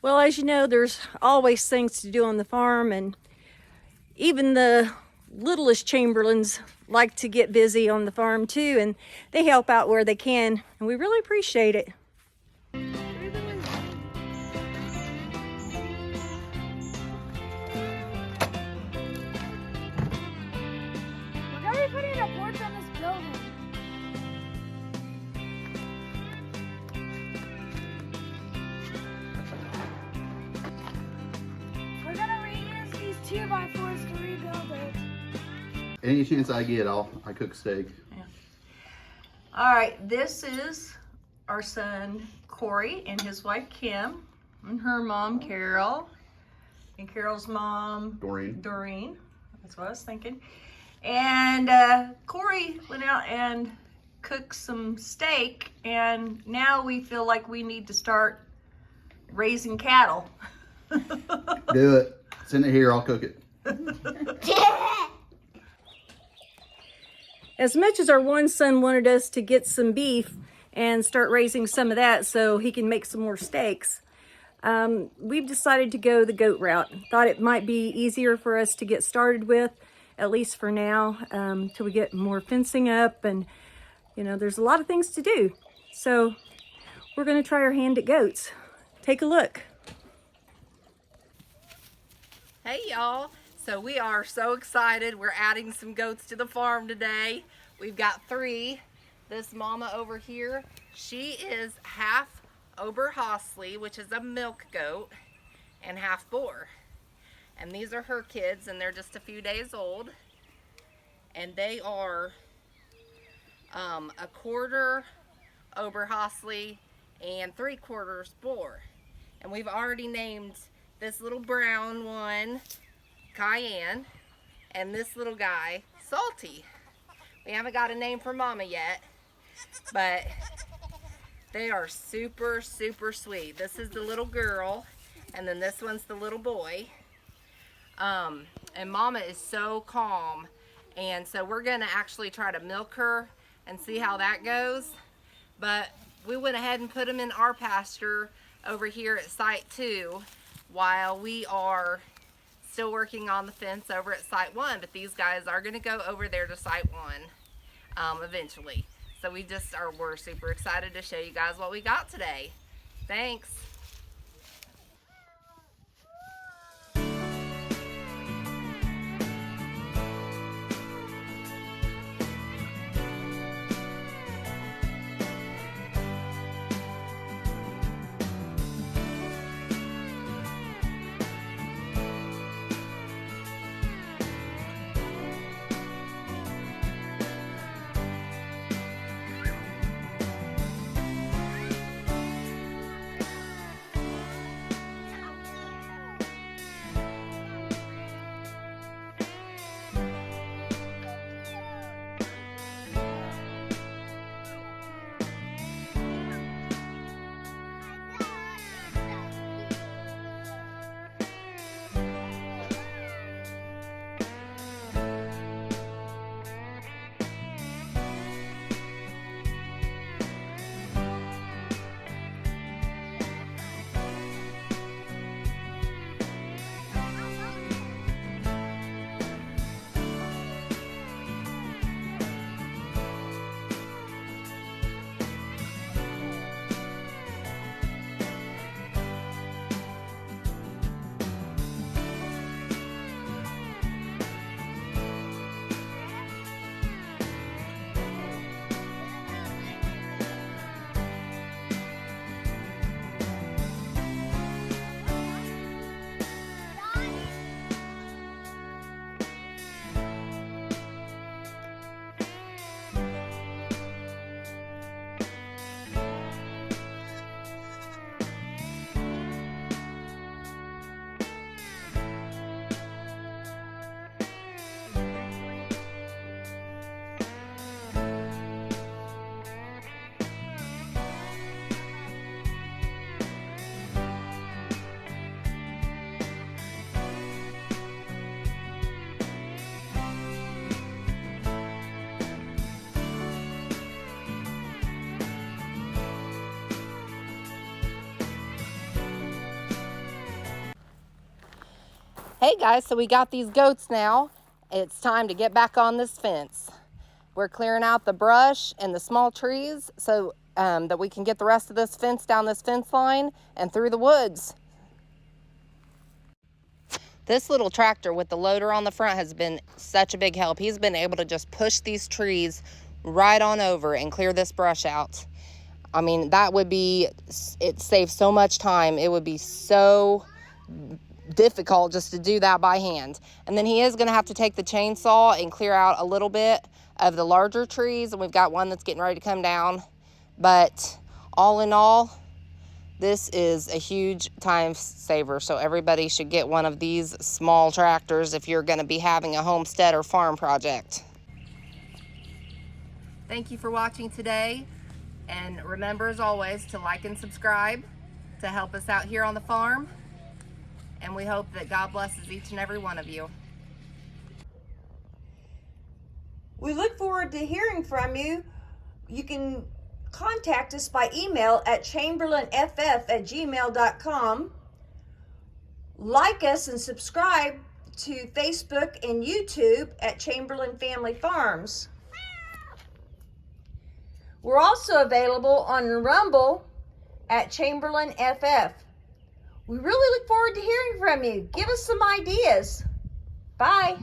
Well, as you know, there's always things to do on the farm, and even the littlest chamberlains like to get busy on the farm too, and they help out where they can, and we really appreciate it. We're gonna be putting a porch on this building. We're gonna reuse these 2x4s to rebuild it. Any chance I get, I cook steak. Yeah. All right, this is our son Corey and his wife Kim, and her mom Carol, and Carol's mom Doreen. That's what I was thinking. And Corey went out and cooked some steak, and now we feel like we need to start raising cattle. Do it. Send it here, I'll cook it. As much as our one son wanted us to get some beef and start raising some of that so he can make some more steaks, we've decided to go the goat route. Thought it might be easier for us to get started with, at least for now, till we get more fencing up, and you know, there's a lot of things to do. So we're gonna try our hand at goats. Take a look. Hey y'all, so we are so excited. We're adding some goats to the farm today. We've got 3. This mama over here, she is half Oberhasli, which is a milk goat, and half boar. And these are her kids, and they're just a few days old. And they are a quarter Oberhasli and 3/4 boar. And we've already named this little brown one Cayenne, and this little guy Salty. We haven't got a name for Mama yet, but they are super, super sweet. This is the little girl, and then this one's the little boy. And Mama is so calm, and so we're gonna actually try to milk her and see how that goes. But we went ahead and put them in our pasture over here at Site 2 while we are still working on the fence over at Site 1. But these guys are gonna go over there to Site 1 eventually. So we're super excited to show you guys what we got today. Thanks. Hey guys, so we got these goats now. It's time to get back on this fence. We're clearing out the brush and the small trees so that we can get the rest of this fence down this fence line and through the woods. This little tractor with the loader on the front has been such a big help. He's been able to just push these trees right on over and clear this brush out. I mean, it saves so much time. It would be so difficult just to do that by hand. And then he is going to have to take the chainsaw and clear out a little bit of the larger trees. And we've got one that's getting ready to come down. But all in all, this is a huge time saver, so everybody should get one of these small tractors if you're going to be having a homestead or farm project. Thank you for watching today, and remember as always to like and subscribe to help us out here on the farm, and we hope that God blesses each and every one of you. We look forward to hearing from you. You can contact us by email at chamberlainff@gmail.com. Like us and subscribe to Facebook and YouTube at Chamberlain Family Farms. We're also available on Rumble at Chamberlain FF. We really look forward to hearing from you. Give us some ideas. Bye.